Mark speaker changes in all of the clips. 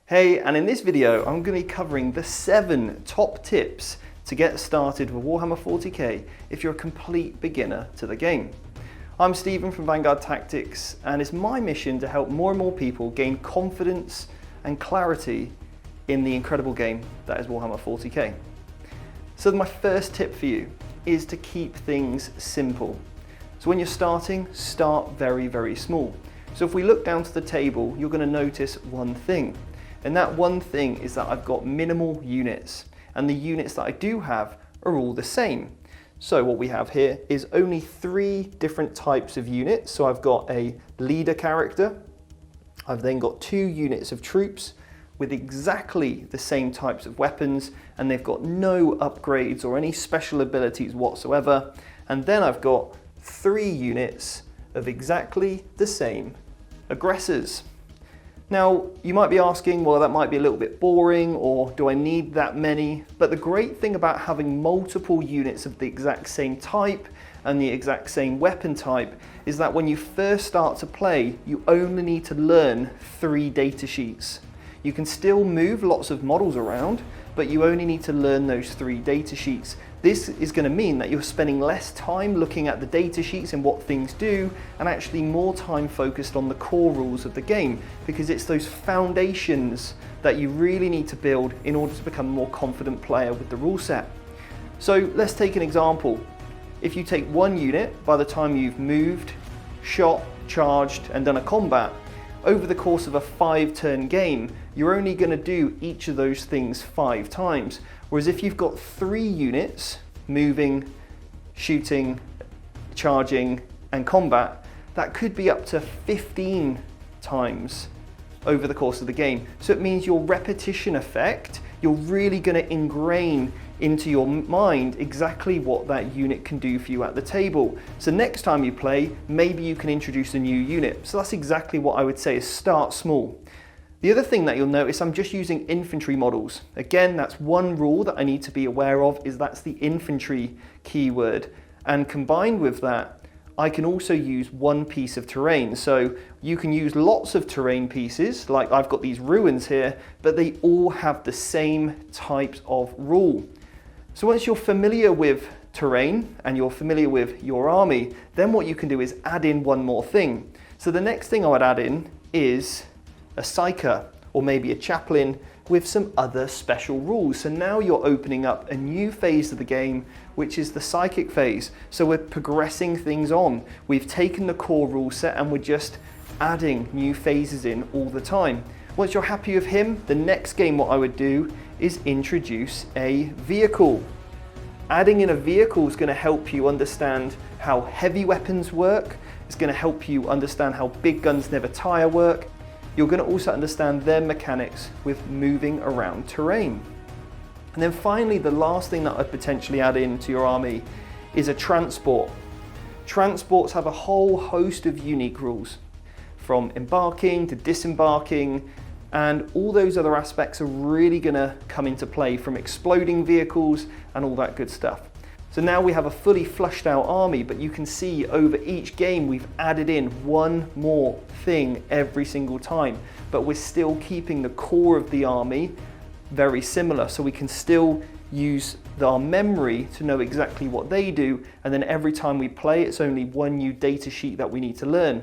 Speaker 1: Hey, and in this video, I'm going to be covering the 7 top tips to get started with Warhammer 40k if you're a complete beginner to the game. I'm Stephen from Vanguard Tactics, and it's my mission to help more and more people gain confidence and clarity in the incredible game that is Warhammer 40k. So my first tip for you is to keep things simple. So when you're starting, start very, very small. So if we look down to the table, you're going to notice one thing. And that one thing is that I've got minimal units, and the units that I do have are all the same. So what we have here is only 3 different types of units. So I've got a leader character, I've then got 2 units of troops with exactly the same types of weapons, and they've got no upgrades or any special abilities whatsoever. And then I've got 3 units of exactly the same aggressors. Now, you might be asking, well, that might be a little bit boring, or do I need that many? But the great thing about having multiple units of the exact same type and the exact same weapon type is that when you first start to play, you only need to learn 3 data sheets. You can still move lots of models around, but you only need to learn those 3 data sheets. This is going to mean that you're spending less time looking at the data sheets and what things do, and actually more time focused on the core rules of the game, because it's those foundations that you really need to build in order to become a more confident player with the rule set. So let's take an example. If you take 1 unit, by the time you've moved, shot, charged, and done a combat, over the course of a 5-turn game, you're only going to do each of those things 5 times. Whereas if you've got 3 units, moving, shooting, charging, and combat, that could be up to 15 times over the course of the game. So it means your repetition effect, you're really going to ingrain into your mind exactly what that unit can do for you at the table. So next time you play, maybe you can introduce a new unit. So that's exactly what I would say is start small. The other thing that you'll notice, I'm just using infantry models. Again, that's one rule that I need to be aware of, is that's the infantry keyword. And combined with that, I can also use 1 piece of terrain. So you can use lots of terrain pieces, like I've got these ruins here, but they all have the same types of rule. So once you're familiar with terrain and you're familiar with your army, then what you can do is add in one more thing. So the next thing I would add in is a psyker, or maybe a chaplain with some other special rules. So now you're opening up a new phase of the game, which is the psychic phase. So we're progressing things on. We've taken the core rule set and we're just adding new phases in all the time. Once you're happy with him, the next game what I would do is introduce a vehicle. Adding in a vehicle is going to help you understand how heavy weapons work. It's going to help you understand how big guns never tire work. You're going to also understand their mechanics with moving around terrain. And then finally, the last thing that I'd potentially add into your army is a transport. Transports have a whole host of unique rules, from embarking to disembarking, and all those other aspects are really going to come into play, from exploding vehicles and all that good stuff. So now we have a fully flushed out army, but you can see over each game we've added in one more thing every single time, but we're still keeping the core of the army very similar, so we can still use our memory to know exactly what they do, and then every time we play it's only 1 new data sheet that we need to learn.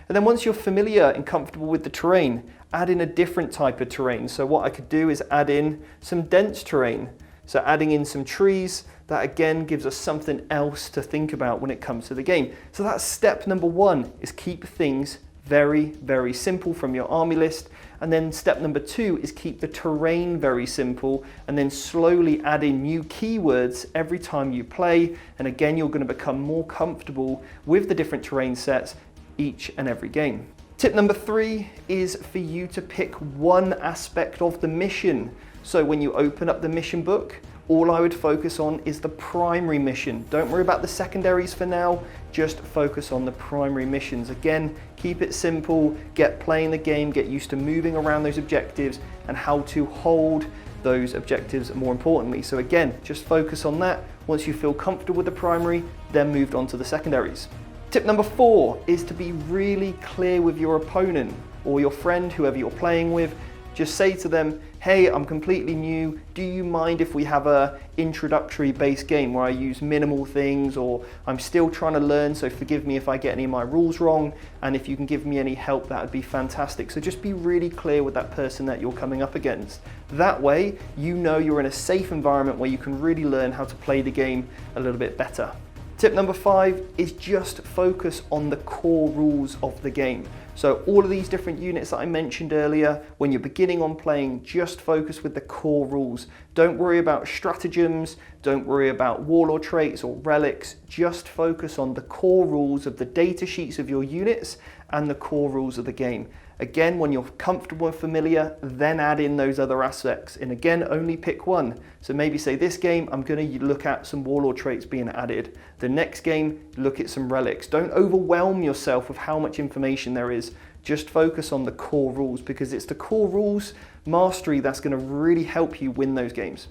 Speaker 1: And then once you're familiar and comfortable with the terrain, add in a different type of terrain. So what I could do is add in some dense terrain. So adding in some trees, that again gives us something else to think about when it comes to the game. So that's step number 1, is keep things very, very simple from your army list. And then step number 2 is keep the terrain very simple, and then slowly add in new keywords every time you play. And again, you're going to become more comfortable with the different terrain sets each and every game. Tip number 3 is for you to pick one aspect of the mission. So when you open up the mission book, all I would focus on is the primary mission. Don't worry about the secondaries for now, just focus on the primary missions. Again, keep it simple, get playing the game, get used to moving around those objectives and how to hold those objectives more importantly. So again, just focus on that. Once you feel comfortable with the primary, then move on to the secondaries. Tip number 4 is to be really clear with your opponent or your friend, whoever you're playing with. Just say to them, hey, I'm completely new. Do you mind if we have a introductory based game where I use minimal things, or I'm still trying to learn, so forgive me if I get any of my rules wrong, and if you can give me any help, that would be fantastic. So just be really clear with that person that you're coming up against. That way, you know you're in a safe environment where you can really learn how to play the game a little bit better. Tip number 5 is just focus on the core rules of the game. So all of these different units that I mentioned earlier, when you're beginning on playing, just focus with the core rules. Don't worry about stratagems, don't worry about warlord traits or relics, just focus on the core rules of the data sheets of your units and the core rules of the game. Again, when you're comfortable and familiar, then add in those other aspects. And again, only pick one. So maybe say this game, I'm going to look at some warlord traits being added. The next game, look at some relics. Don't overwhelm yourself with how much information there is. Just focus on the core rules, because it's the core rules mastery that's going to really help you win those games.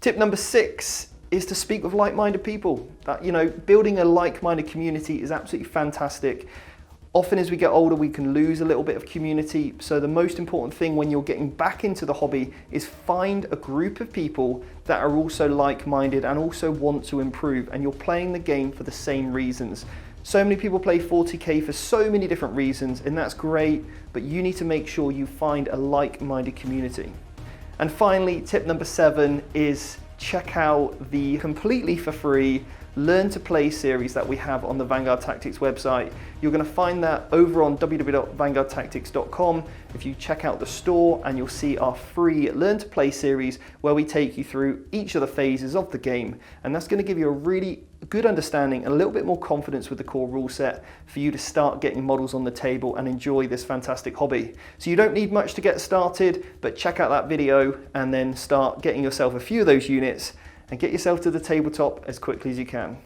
Speaker 1: Tip number 6 is to speak with like-minded people. Building a like-minded community is absolutely fantastic. Often as we get older, we can lose a little bit of community. So the most important thing when you're getting back into the hobby is find a group of people that are also like-minded and also want to improve, and you're playing the game for the same reasons. So many people play 40k for so many different reasons, and that's great, but you need to make sure you find a like-minded community. And finally, tip number 7 is check out the completely for free Learn to Play series that we have on the Vanguard Tactics website. You're going to find that over on www.vanguardtactics.com. If you check out the store, and you'll see our free Learn to Play series where we take you through each of the phases of the game, and that's going to give you a really good understanding and a little bit more confidence with the core rule set for you to start getting models on the table and enjoy this fantastic hobby. So you don't need much to get started, but check out that video and then start getting yourself a few of those units and get yourself to the tabletop as quickly as you can.